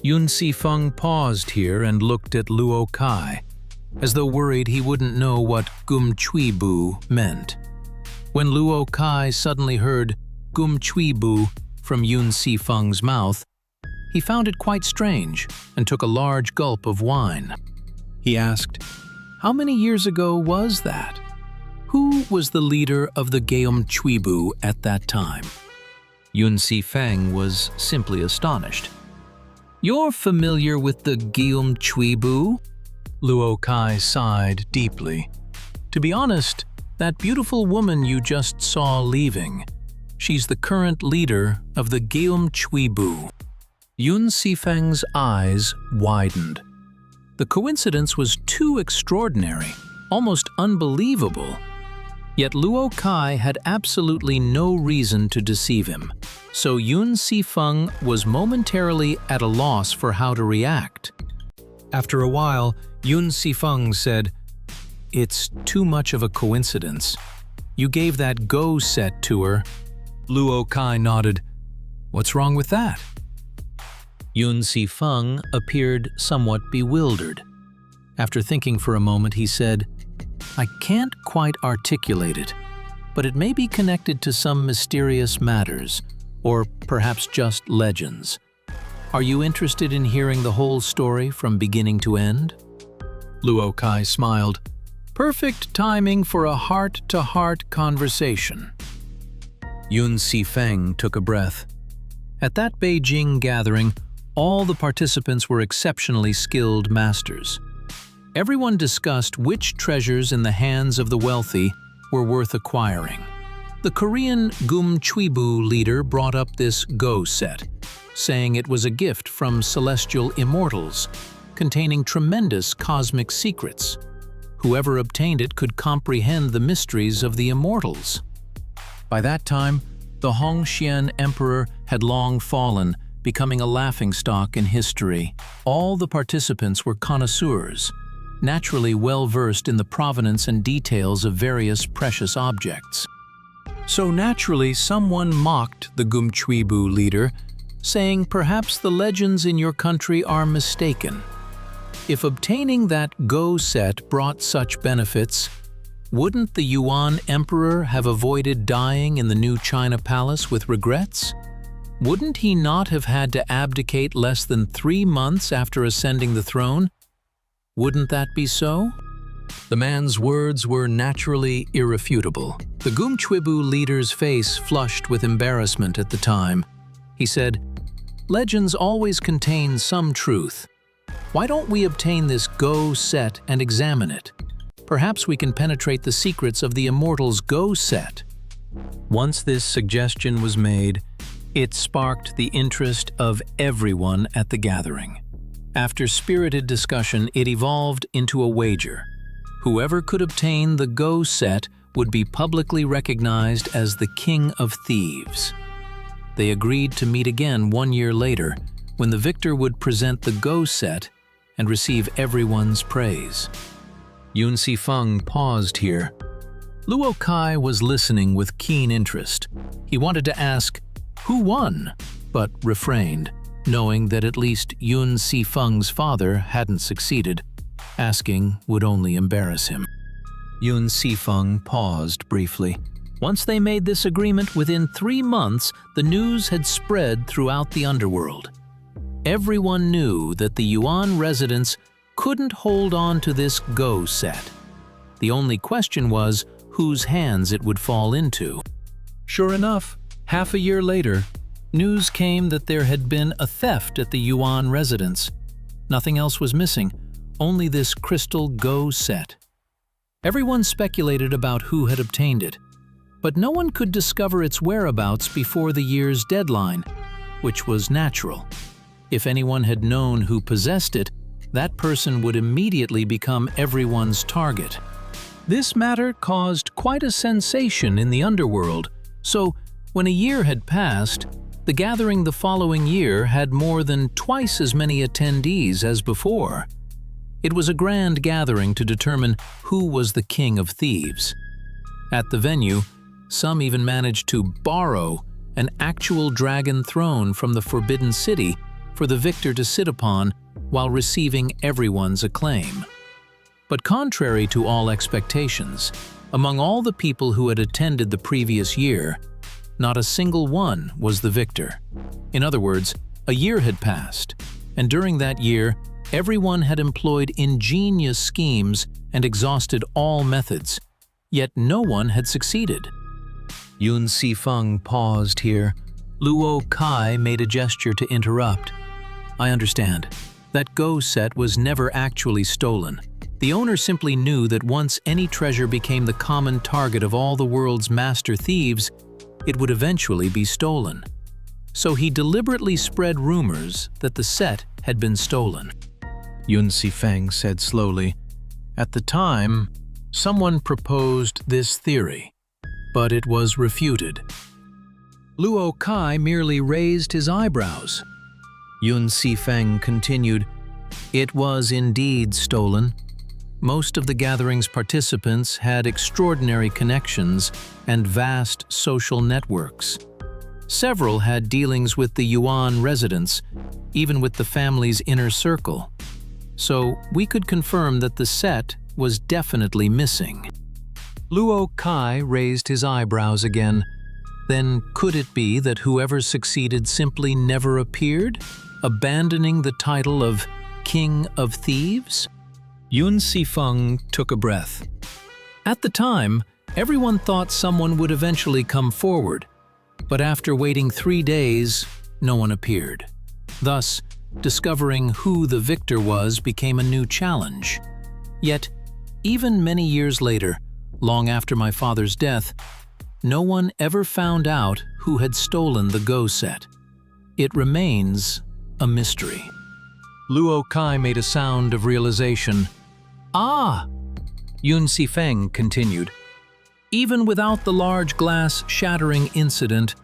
Yun Sifeng paused here and looked at Luo Kai, as though worried he wouldn't know what Gum Chui Bu meant. When Luo Kai suddenly heard Gum Chui Bu from Yun Sifeng's mouth, he found it quite strange and took a large gulp of wine. He asked, "How many years ago was that? Who was the leader of the Geum Chui Bu at that time?" Yun Sifeng was simply astonished. "You're familiar with the Geum Chui Bu?" Luo Kai sighed deeply. "To be honest, that beautiful woman you just saw leaving, she's the current leader of the Geum Chui Bu." Yun Sifeng's eyes widened. The coincidence was too extraordinary, almost unbelievable. Yet Luo Kai had absolutely no reason to deceive him, so Yun Sifeng was momentarily at a loss for how to react. After a while, Yun Sifeng said, "It's too much of a coincidence. You gave that go set to her." Luo Kai nodded. "What's wrong with that?" Yun Sifeng appeared somewhat bewildered. After thinking for a moment, he said, "I can't quite articulate it, but it may be connected to some mysterious matters, or perhaps just legends. Are you interested in hearing the whole story from beginning to end?" Luo Kai smiled. "Perfect timing for a heart-to-heart conversation." Yun Sifeng took a breath. At that Beijing gathering, all the participants were exceptionally skilled masters. Everyone discussed which treasures in the hands of the wealthy were worth acquiring. The Korean Gum Chui Bu leader brought up this go set, saying it was a gift from celestial immortals, containing tremendous cosmic secrets. Whoever obtained it could comprehend the mysteries of the immortals. By that time, the Hongxian emperor had long fallen, becoming a laughingstock in history. All the participants were connoisseurs, naturally well-versed in the provenance and details of various precious objects. So naturally, someone mocked the Gum Chui Bu leader, saying perhaps the legends in your country are mistaken. If obtaining that go set brought such benefits, wouldn't the Yuan emperor have avoided dying in the new China palace with regrets? Wouldn't he not have had to abdicate less than 3 months after ascending the throne? Wouldn't that be so? The man's words were naturally irrefutable. The Gum Chui Bu leader's face flushed with embarrassment at the time. He said, "Legends always contain some truth. Why don't we obtain this go set and examine it? Perhaps we can penetrate the secrets of the immortals' go set." Once this suggestion was made, it sparked the interest of everyone at the gathering. After spirited discussion, it evolved into a wager. Whoever could obtain the go set would be publicly recognized as the King of Thieves. They agreed to meet again 1 year later, when the victor would present the go set and receive everyone's praise. Yun Sifeng paused here. Luo Kai was listening with keen interest. He wanted to ask, "Who won?" but refrained, knowing that at least Yun Sifeng's father hadn't succeeded. Asking would only embarrass him. Yun Sifeng paused briefly. Once they made this agreement, within 3 months, the news had spread throughout the underworld. Everyone knew that the Yuan residents couldn't hold on to this go set. The only question was whose hands it would fall into. Sure enough, half a year later, news came that there had been a theft at the Yuan residence. Nothing else was missing, only this crystal go set. Everyone speculated about who had obtained it, but no one could discover its whereabouts before the year's deadline, which was natural. If anyone had known who possessed it, that person would immediately become everyone's target. This matter caused quite a sensation in the underworld, so when a year had passed, the gathering the following year had more than twice as many attendees as before. It was a grand gathering to determine who was the King of Thieves. At the venue, some even managed to borrow an actual dragon throne from the Forbidden City for the victor to sit upon while receiving everyone's acclaim. But contrary to all expectations, among all the people who had attended the previous year, not a single one was the victor. In other words, a year had passed, and during that year, everyone had employed ingenious schemes and exhausted all methods, yet no one had succeeded. Yun Sifeng paused here. Luo Kai made a gesture to interrupt. I understand. That Go set was never actually stolen. The owner simply knew that once any treasure became the common target of all the world's master thieves, it would eventually be stolen. So he deliberately spread rumors that the set had been stolen. Yun Sifeng said slowly, At the time, someone proposed this theory, but it was refuted. Luo Kai merely raised his eyebrows. Yun Sifeng continued, It was indeed stolen. Most of the gathering's participants had extraordinary connections and vast social networks. Several had dealings with the Yuan residents, even with the family's inner circle. So we could confirm that the set was definitely missing. Luo Kai raised his eyebrows again. Then could it be that whoever succeeded simply never appeared, abandoning the title of King of Thieves? Yun Sifeng took a breath. At the time, everyone thought someone would eventually come forward, but after waiting 3 days, no one appeared. Thus, discovering who the victor was became a new challenge. Yet, even many years later, long after my father's death, no one ever found out who had stolen the Go set. It remains a mystery. Luo Kai made a sound of realization. Ah! Yun Sifeng continued. Even without the large glass shattering incident,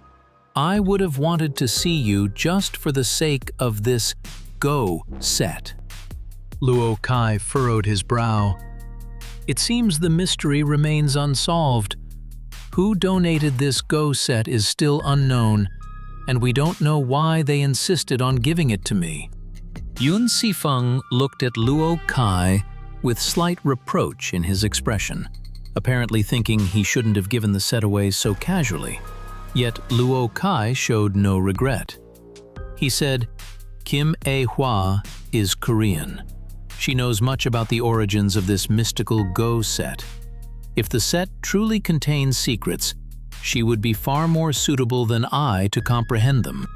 I would have wanted to see you just for the sake of this Go set. Luo Kai furrowed his brow. It seems the mystery remains unsolved. Who donated this Go set is still unknown, and we don't know why they insisted on giving it to me. Yun Sifeng looked at Luo Kai with slight reproach in his expression, apparently thinking he shouldn't have given the set away so casually. Yet Luo Kai showed no regret. He said, Kim A-hwa is Korean. She knows much about the origins of this mystical Go set. If the set truly contains secrets, she would be far more suitable than I to comprehend them.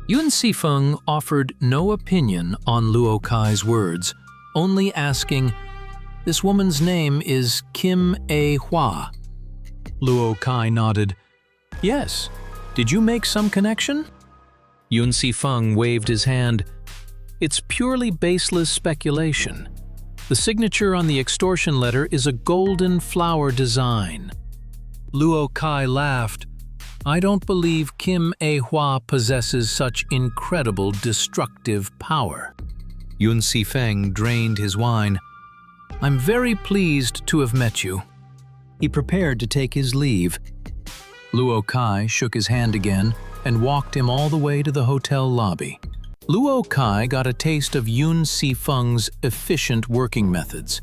Yun Sifeng offered no opinion on Luo Kai's words, only asking, This woman's name is Kim A-hwa. Luo Kai nodded. Yes. Did you make some connection? Yun Sifeng waved his hand. It's purely baseless speculation. The signature on the extortion letter is a golden flower design. Luo Kai laughed. I don't believe Kim A-hwa possesses such incredible destructive power. Yun Sifeng drained his wine. I'm very pleased to have met you. He prepared to take his leave. Luo Kai shook his hand again and walked him all the way to the hotel lobby. Luo Kai got a taste of Yun Sifeng's efficient working methods.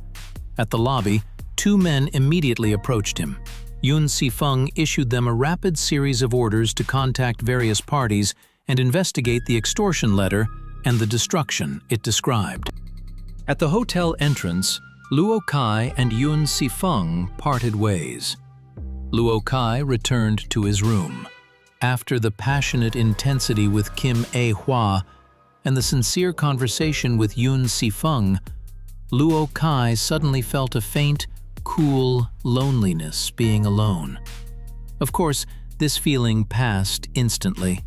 At the lobby, 2 men immediately approached him. Yun Sifeng issued them a rapid series of orders to contact various parties and investigate the extortion letter and the destruction it described. At the hotel entrance, Luo Kai and Yun Sifeng parted ways. Luo Kai returned to his room. After the passionate intensity with Kim A-hwa and the sincere conversation with Yun Sifeng, Luo Kai suddenly felt a faint, cool loneliness being alone. Of course, this feeling passed instantly.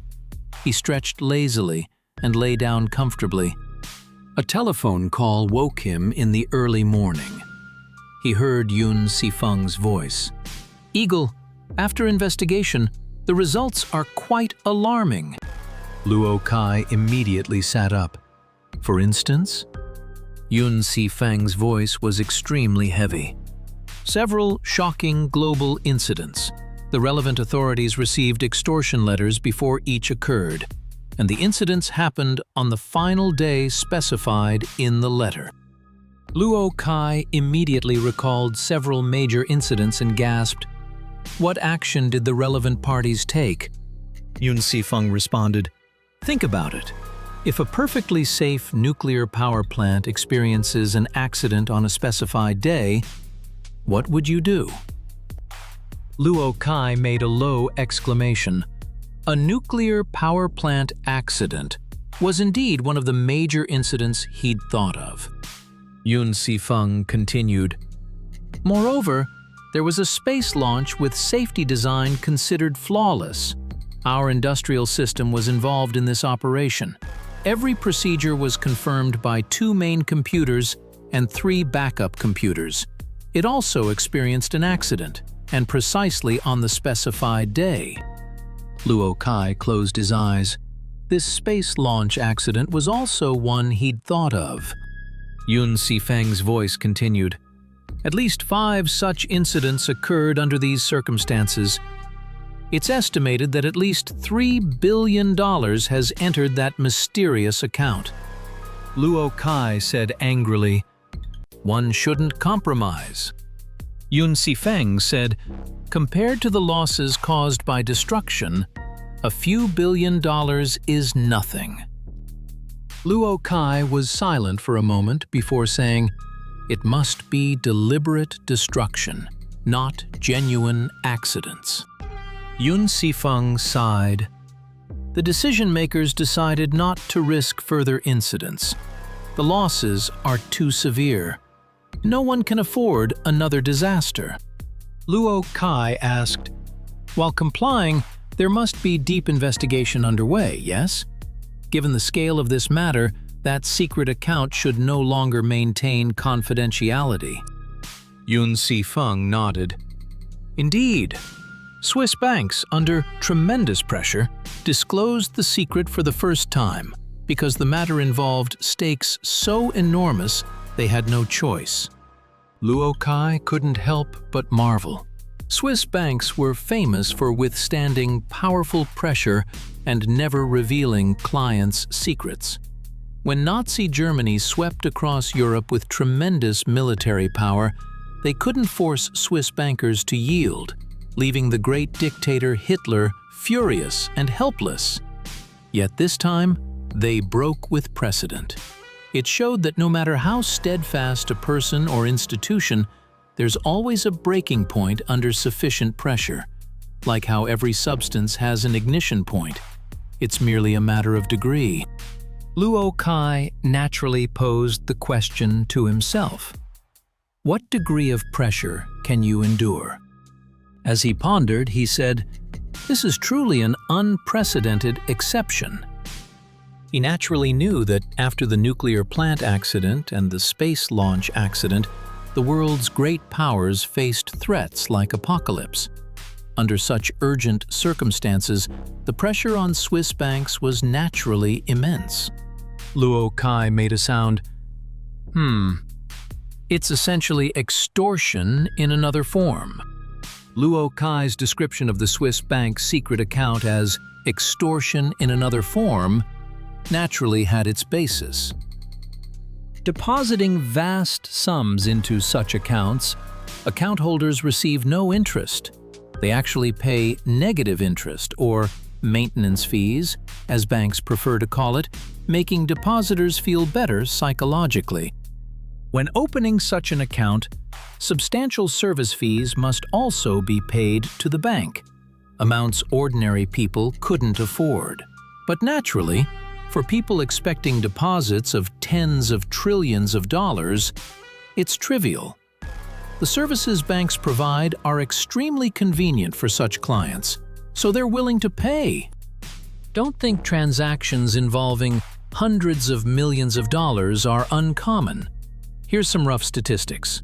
He stretched lazily and lay down comfortably. A telephone call woke him in the early morning. He heard Yun Sifeng's voice. Eagle, after investigation, the results are quite alarming. Luo Kai immediately sat up. For instance? Yun Sifeng's voice was extremely heavy. Several shocking global incidents. The relevant authorities received extortion letters before each occurred. and the incidents happened on the final day specified in the letter. Luo Kai immediately recalled several major incidents and gasped, "What action did the relevant parties take?" Yun Sifeng responded, "Think about it. If a perfectly safe nuclear power plant experiences an accident on a specified day, what would you do?" Luo Kai made a low exclamation. A nuclear power plant accident was indeed one of the major incidents he'd thought of. Yun Sifeng continued, "Moreover, there was a space launch with safety design considered flawless. Our industrial system was involved in this operation. Every procedure was confirmed by 2 main computers and 3 backup computers. It also experienced an accident, and precisely on the specified day." Luo Kai closed his eyes. This space launch accident was also one he'd thought of. Yun Sifeng's voice continued, "At least 5 such incidents occurred under these circumstances. It's estimated that at least $3 billion has entered that mysterious account." Luo Kai said angrily, "One shouldn't compromise." Yun Sifeng said, "Compared to the losses caused by destruction, a few $1 billion is nothing." Luo Kai was silent for a moment before saying, "It must be deliberate destruction, not genuine accidents." Yun Sifeng sighed. The decision-makers decided not to risk further incidents. The losses are too severe. No one can afford another disaster. Luo Kai asked, "While complying, there must be deep investigation underway, yes? Given the scale of this matter, that secret account should no longer maintain confidentiality." Yun Sifeng nodded. "Indeed. Swiss banks, under tremendous pressure, disclosed the secret for the first time because the matter involved stakes so enormous they had no choice." Luo Kai couldn't help but marvel. Swiss banks were famous for withstanding powerful pressure and never revealing clients' secrets. When Nazi Germany swept across Europe with tremendous military power, they couldn't force Swiss bankers to yield, leaving the great dictator Hitler furious and helpless. Yet this time, they broke with precedent. It showed that no matter how steadfast a person or institution, there's always a breaking point under sufficient pressure. Like how every substance has an ignition point. It's merely a matter of degree. Luo Kai naturally posed the question to himself. What degree of pressure can you endure? As he pondered, he said, "This is truly an unprecedented exception." He naturally knew that after the nuclear plant accident and the space launch accident, the world's great powers faced threats like apocalypse. Under such urgent circumstances, the pressure on Swiss banks was naturally immense. Luo Kai made a sound. It's essentially extortion in another form." Luo Kai's description of the Swiss bank's secret account as extortion in another form naturally had its basis. Depositing vast sums into such accounts, account holders receive no interest. They actually pay negative interest, or maintenance fees, as banks prefer to call it, making depositors feel better psychologically. When opening such an account, substantial service fees must also be paid to the bank, amounts ordinary people couldn't afford. But naturally, for people expecting deposits of tens of trillions of dollars, it's trivial. The services banks provide are extremely convenient for such clients, so they're willing to pay. Don't think transactions involving hundreds of millions of dollars are uncommon. Here's some rough statistics.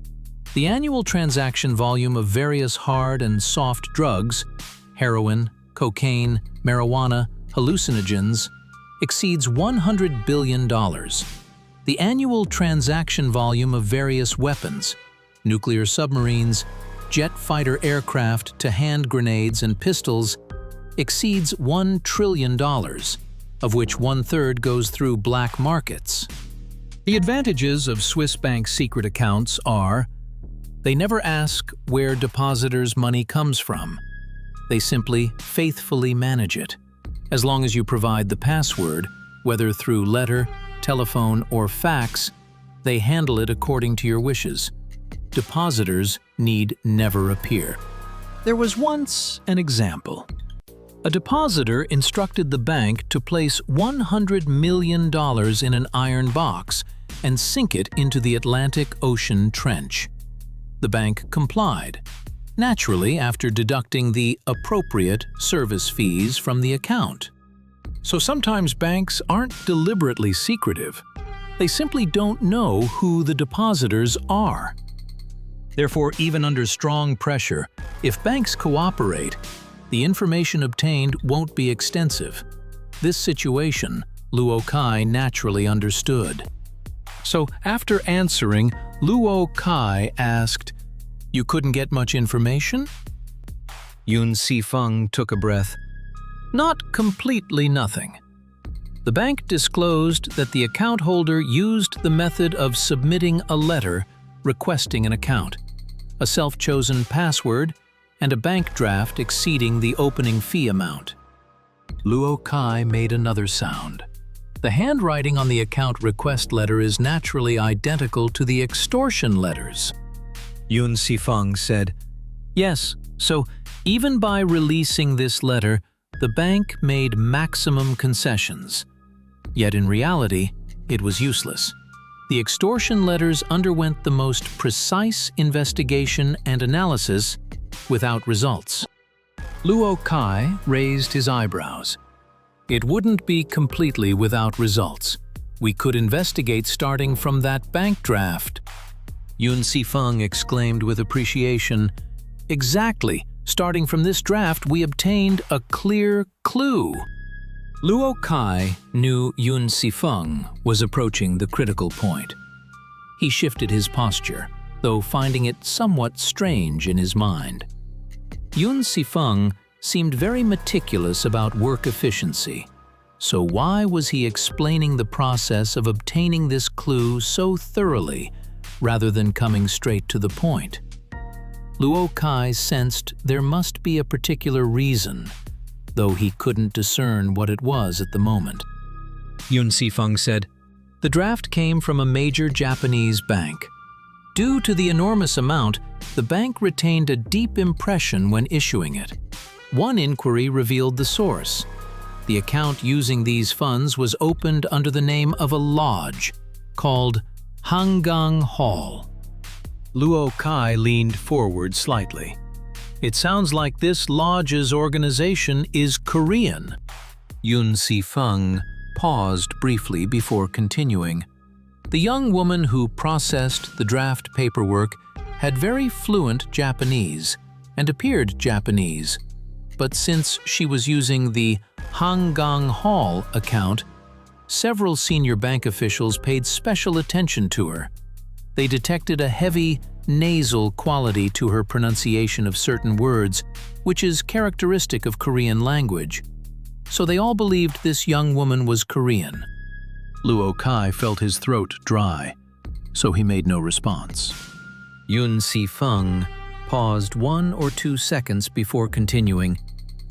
The annual transaction volume of various hard and soft drugs, heroin, cocaine, marijuana, hallucinogens, exceeds $100 billion. The annual transaction volume of various weapons, nuclear submarines, jet fighter aircraft to hand grenades and pistols, exceeds $1 trillion. of which 1/3 goes through black markets. The advantages of Swiss bank secret accounts are: they never ask where depositors' money comes from. They simply faithfully manage it. As long as you provide the password, whether through letter, telephone, or fax, they handle it according to your wishes. Depositors need never appear. There was once an example. A depositor instructed the bank to place $100 million in an iron box and sink it into the Atlantic Ocean trench. The bank complied, naturally after deducting the appropriate service fees from the account. So sometimes banks aren't deliberately secretive. They simply don't know who the depositors are. Therefore, even under strong pressure, if banks cooperate, the information obtained won't be extensive. This situation, Luo Kai naturally understood. So after answering, Luo Kai asked, "You couldn't get much information?" Yun Sifeng took a breath. "Not completely nothing." The bank disclosed that the account holder used the method of submitting a letter requesting an account, a self-chosen password, and a bank draft exceeding the opening fee amount. Luo Kai made another sound. The handwriting on the account request letter is naturally identical to the extortion letters. Yun Sifeng said, "Yes, so even by releasing this letter, the bank made maximum concessions. Yet in reality, it was useless. The extortion letters underwent the most precise investigation and analysis without results." Luo Kai raised his eyebrows. "It wouldn't be completely without results. We could investigate starting from that bank draft." Yun Sifeng exclaimed with appreciation, "Exactly! Starting from this draft, we obtained a clear clue." Luo Kai knew Yun Sifeng was approaching the critical point. He shifted his posture, though finding it somewhat strange in his mind. Yun Sifeng seemed very meticulous about work efficiency. So why was he explaining the process of obtaining this clue so thoroughly, rather than coming straight to the point? Luo Kai sensed there must be a particular reason, though he couldn't discern what it was at the moment. Yun Sifeng said, "The draft came from a major Japanese bank. Due to the enormous amount, the bank retained a deep impression when issuing it. One inquiry revealed the source. The account using these funds was opened under the name of a lodge called Hangang Hall." Luo Kai leaned forward slightly. "It sounds like this lodge's organization is Korean." Yun Sifeng paused briefly before continuing. The young woman who processed the draft paperwork had very fluent Japanese and appeared Japanese, but since she was using the Hangang Hall account, several senior bank officials paid special attention to her. They detected a heavy, nasal quality to her pronunciation of certain words, which is characteristic of Korean language. So they all believed this young woman was Korean. Luo Kai felt his throat dry, so he made no response. Yun Sifeng paused 1 or 2 seconds before continuing.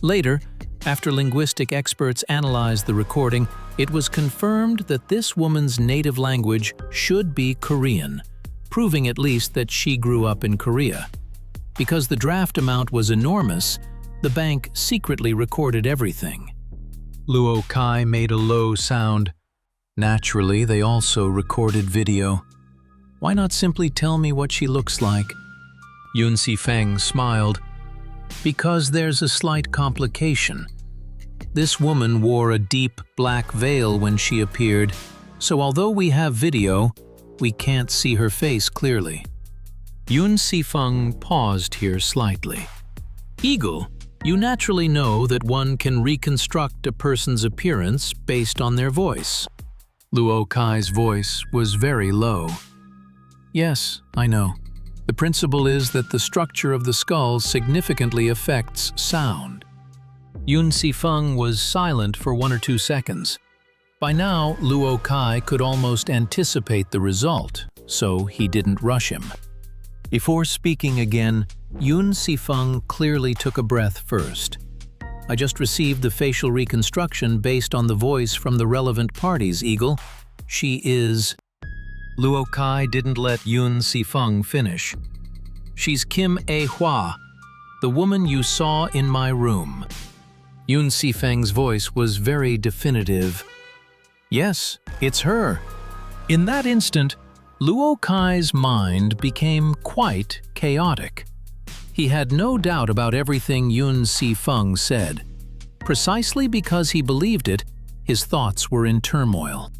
Later, after linguistic experts analyzed the recording, it was confirmed that this woman's native language should be Korean, proving at least that she grew up in Korea. Because the draft amount was enormous, the bank secretly recorded everything. Luo Kai made a low sound. Naturally, they also recorded video. Why not simply tell me what she looks like? Yun Sifeng smiled. Because there's a slight complication. This woman wore a deep black veil when she appeared, so although we have video, we can't see her face clearly. Yun Sifeng paused here slightly. Eagle, you naturally know that one can reconstruct a person's appearance based on their voice. Luo Kai's voice was very low. Yes, I know. The principle is that the structure of the skull significantly affects sound. Yun Sifeng was silent for 1 or 2 seconds. By now, Luo Kai could almost anticipate the result, so he didn't rush him. Before speaking again, Yun Sifeng clearly took a breath first. I just received the facial reconstruction based on the voice from the relevant parties, Eagle. She is… Luo Kai didn't let Yun Sifeng finish. She's Kim A-hwa, the woman you saw in my room. Yun Sifeng's voice was very definitive. Yes, it's her. In that instant, Luo Kai's mind became quite chaotic. He had no doubt about everything Yun Sifeng said. Precisely because he believed it, his thoughts were in turmoil.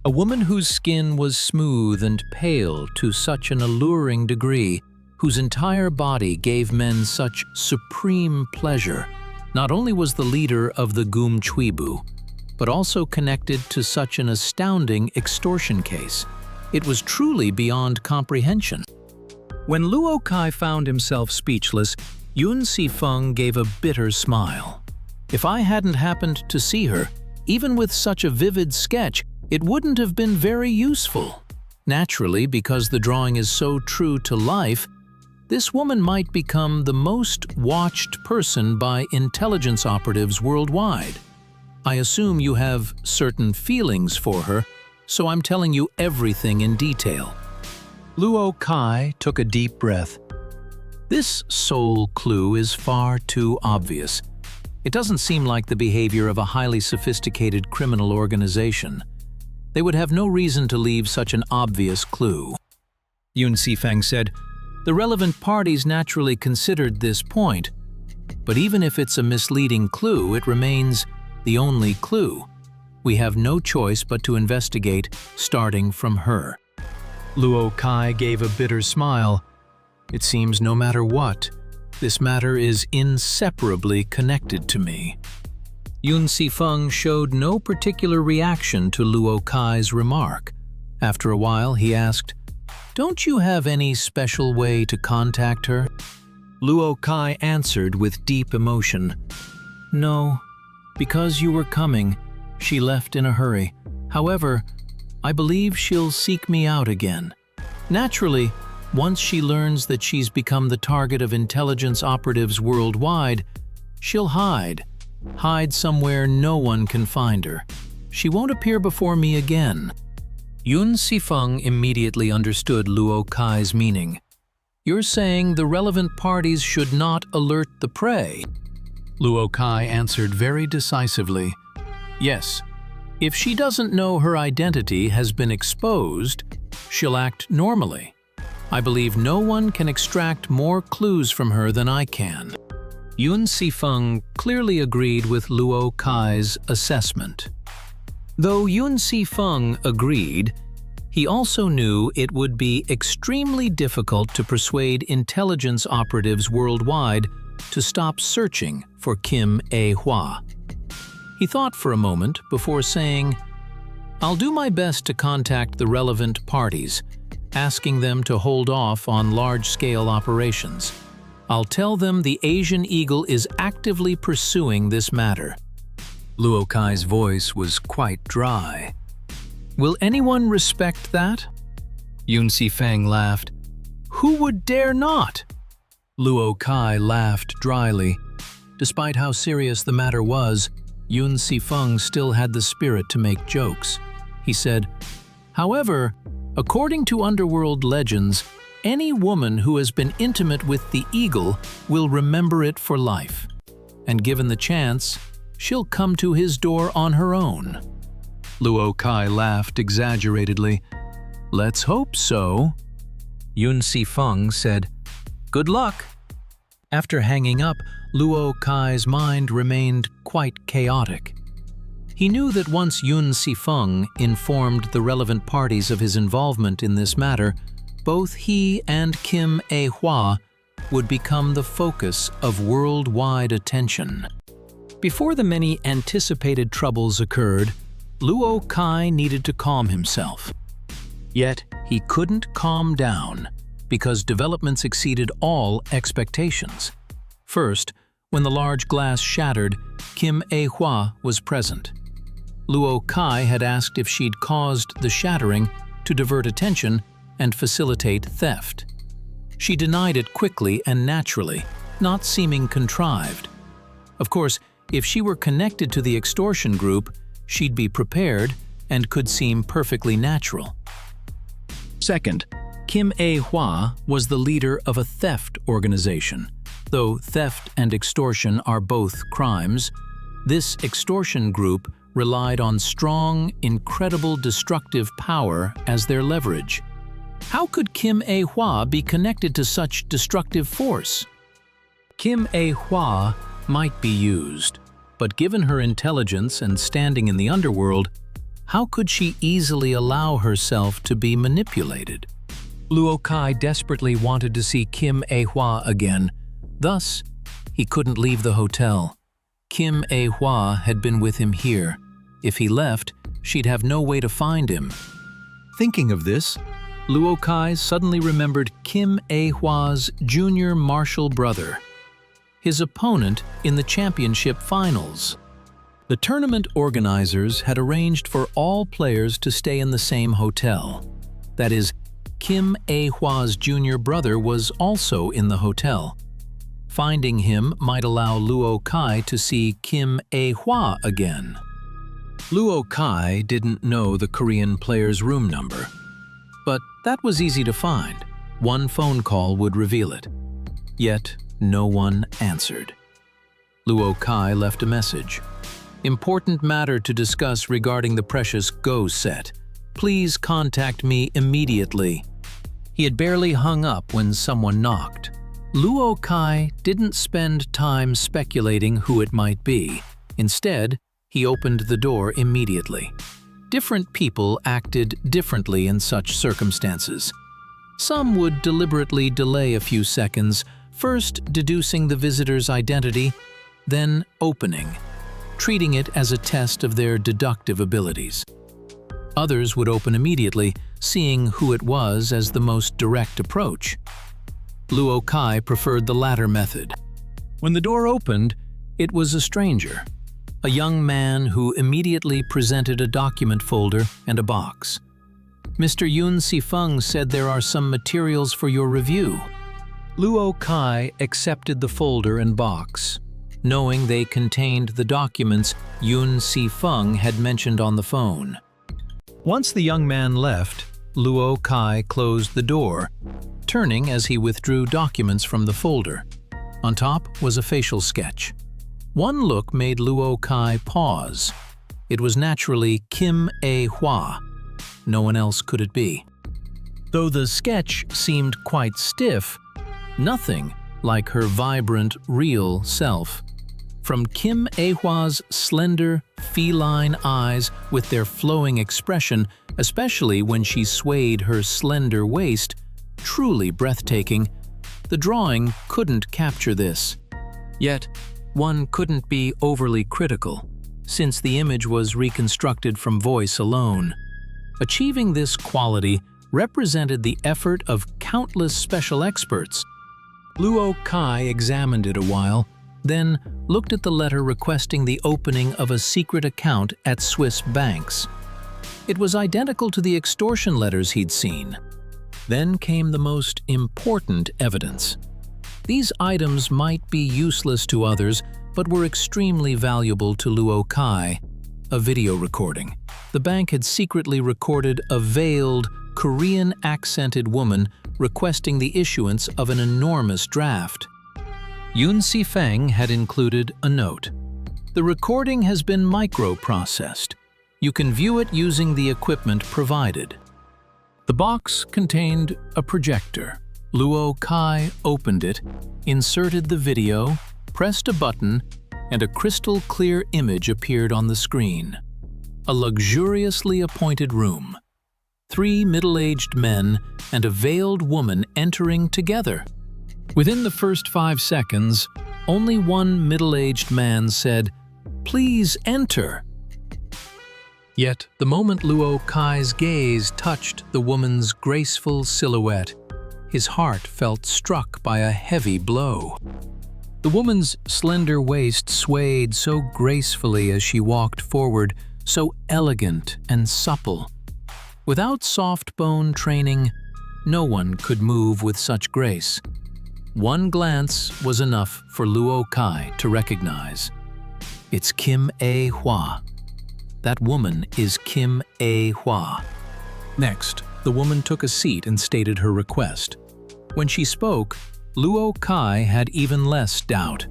A woman whose skin was smooth and pale to such an alluring degree, whose entire body gave men such supreme pleasure, not only was the leader of the Gum Chuibu, but also connected to such an astounding extortion case. It was truly beyond comprehension. When Luo Kai found himself speechless, Yun Sifeng gave a bitter smile. If I hadn't happened to see her, even with such a vivid sketch, it wouldn't have been very useful. Naturally, because the drawing is so true to life, this woman might become the most watched person by intelligence operatives worldwide. I assume you have certain feelings for her, so I'm telling you everything in detail. Luo Kai took a deep breath. This soul clue is far too obvious. It doesn't seem like the behavior of a highly sophisticated criminal organization. They would have no reason to leave such an obvious clue. Yun Sifeng said, "The relevant parties naturally considered this point, but even if it's a misleading clue, it remains the only clue. We have no choice but to investigate, starting from her." Luo Kai gave a bitter smile. It seems no matter what, this matter is inseparably connected to me. Yun Sifeng showed no particular reaction to Luo Kai's remark. After a while, he asked, "Don't you have any special way to contact her?" Luo Kai answered with deep emotion, "No, because you were coming, she left in a hurry. However, I believe she'll seek me out again. Naturally, once she learns that she's become the target of intelligence operatives worldwide, she'll hide somewhere no one can find her. She won't appear before me again." Yun Sifeng immediately understood Luo Kai's meaning. "You're saying the relevant parties should not alert the prey?" Luo Kai answered very decisively, "Yes. If she doesn't know her identity has been exposed, she'll act normally. I believe no one can extract more clues from her than I can." Yun Sifeng clearly agreed with Luo Kai's assessment. Though Yun Sifeng agreed, he also knew it would be extremely difficult to persuade intelligence operatives worldwide to stop searching for Kim A-hwa. He thought for a moment before saying, "I'll do my best to contact the relevant parties, asking them to hold off on large-scale operations. I'll tell them the Asian Eagle is actively pursuing this matter." Luo Kai's voice was quite dry. "Will anyone respect that?" Yun Sifeng laughed. "Who would dare not?" Luo Kai laughed dryly. Despite how serious the matter was, Yun Sifeng still had the spirit to make jokes. He said, "However, according to underworld legends, any woman who has been intimate with the eagle will remember it for life. And given the chance, she'll come to his door on her own." Luo Kai laughed exaggeratedly. "Let's hope so." Yun Sifeng said, "Good luck." After hanging up, Luo Kai's mind remained quite chaotic. He knew that once Yun Sifeng informed the relevant parties of his involvement in this matter, both he and Kim A-hwa would become the focus of worldwide attention. Before the many anticipated troubles occurred, Luo Kai needed to calm himself. Yet he couldn't calm down, because developments exceeded all expectations. First, When the large glass shattered, Kim A-hwa was present. Luo Kai had asked if she'd caused the shattering to divert attention and facilitate theft. She denied it quickly and naturally, not seeming contrived. Of course, if she were connected to the extortion group, she'd be prepared and could seem perfectly natural. Second, Kim A-hwa was the leader of a theft organization. Though theft and extortion are both crimes, this extortion group relied on strong, incredible destructive power as their leverage. How could Kim A-hwa be connected to such destructive force? Kim A-hwa might be used, but given her intelligence and standing in the underworld, how could she easily allow herself to be manipulated? Luo Kai desperately wanted to see Kim A-hwa again. Thus, he couldn't leave the hotel. Kim A-hwa had been with him here. If he left, she'd have no way to find him. Thinking of this, Luo Kai suddenly remembered Kim A-hwa's junior martial brother, his opponent in the championship finals. The tournament organizers had arranged for all players to stay in the same hotel. That is, Kim A-hwa's junior brother was also in the hotel. Finding him might allow Luo Kai to see Kim A-hwa again. Luo Kai didn't know the Korean player's room number, but that was easy to find. One phone call would reveal it. Yet, no one answered. Luo Kai left a message. Important matter to discuss regarding the precious Go set. Please contact me immediately. He had barely hung up when someone knocked. Luo Kai didn't spend time speculating who it might be. Instead, he opened the door immediately. Different people acted differently in such circumstances. Some would deliberately delay a few seconds, first deducing the visitor's identity, then opening, treating it as a test of their deductive abilities. Others would open immediately, seeing who it was as the most direct approach. Luo Kai preferred the latter method. When the door opened, it was a stranger, a young man who immediately presented a document folder and a box. Mr. Yoon Si-fung said there are some materials for your review. Luo Kai accepted the folder and box, knowing they contained the documents Yoon Si-fung had mentioned on the phone. Once the young man left, Luo Kai closed the door, turning as he withdrew documents from the folder. On top was a facial sketch. One look made Luo Kai pause. It was naturally Kim A-hwa. No one else could it be. Though the sketch seemed quite stiff, nothing like her vibrant, real self. From Kim A-hwa's slender, feline eyes with their flowing expression, especially when she swayed her slender waist, truly breathtaking, the drawing couldn't capture this. Yet, one couldn't be overly critical, since the image was reconstructed from voice alone. Achieving this quality represented the effort of countless special experts. Luo Kai examined it a while, then looked at the letter requesting the opening of a secret account at Swiss banks. It was identical to the extortion letters he'd seen. Then came the most important evidence. These items might be useless to others, but were extremely valuable to Luo Kai. A video recording. The bank had secretly recorded a veiled, Korean-accented woman requesting the issuance of an enormous draft. Yoon Si-fang had included a note. The recording has been microprocessed. You can view it using the equipment provided. The box contained a projector. Luo Kai opened it, inserted the video, pressed a button, and a crystal-clear image appeared on the screen. A luxuriously appointed room. 3 middle-aged men and a veiled woman entering together. Within the first 5 seconds, only one middle-aged man said, "Please enter." Yet, the moment Luo Kai's gaze touched the woman's graceful silhouette, his heart felt struck by a heavy blow. The woman's slender waist swayed so gracefully as she walked forward, so elegant and supple. Without soft bone training, no one could move with such grace. One glance was enough for Luo Kai to recognize. It's Kim A-hwa. That woman is Kim A-hwa. Next, the woman took a seat and stated her request. When she spoke, Luo Kai had even less doubt.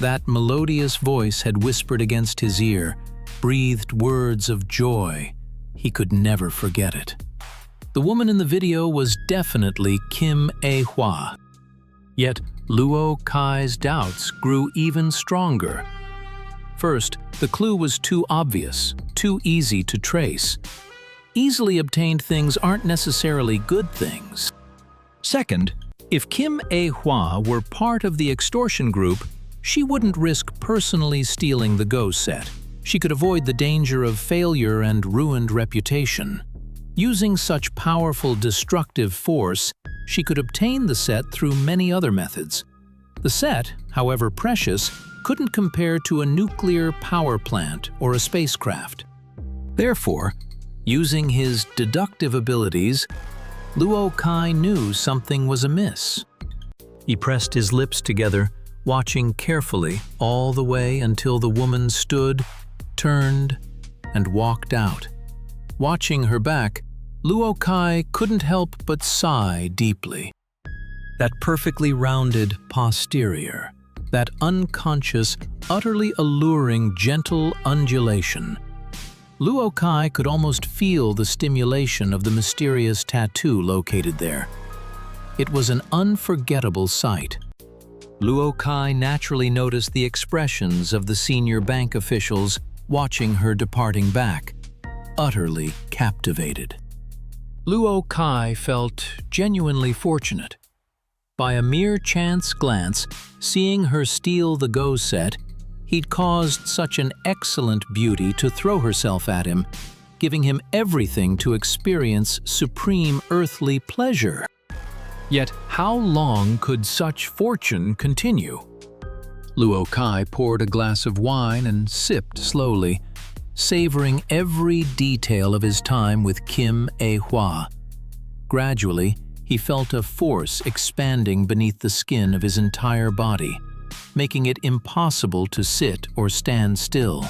That melodious voice had whispered against his ear, breathed words of joy. He could never forget it. The woman in the video was definitely Kim A-hwa. Yet, Luo Kai's doubts grew even stronger. First, the clue was too obvious, too easy to trace. Easily obtained things aren't necessarily good things. Second, if Kim A-hwa were part of the extortion group, she wouldn't risk personally stealing the Go set. She could avoid the danger of failure and ruined reputation. Using such powerful destructive force, she could obtain the set through many other methods. The set, however precious, couldn't compare to a nuclear power plant or a spacecraft. Therefore, using his deductive abilities, Luo Kai knew something was amiss. He pressed his lips together, watching carefully all the way until the woman stood, turned, and walked out. Watching her back, Luo Kai couldn't help but sigh deeply. That perfectly rounded posterior, that unconscious, utterly alluring gentle undulation. Luo Kai could almost feel the stimulation of the mysterious tattoo located there. It was an unforgettable sight. Luo Kai naturally noticed the expressions of the senior bank officials watching her departing back, utterly captivated. Luo Kai felt genuinely fortunate. By a mere chance glance, seeing her steal the Go set, he'd caused such an excellent beauty to throw herself at him, giving him everything to experience supreme earthly pleasure. Yet how long could such fortune continue? Luo Kai poured a glass of wine and sipped slowly, savoring every detail of his time with Kim A-hwa. Gradually, he felt a force expanding beneath the skin of his entire body, making it impossible to sit or stand still.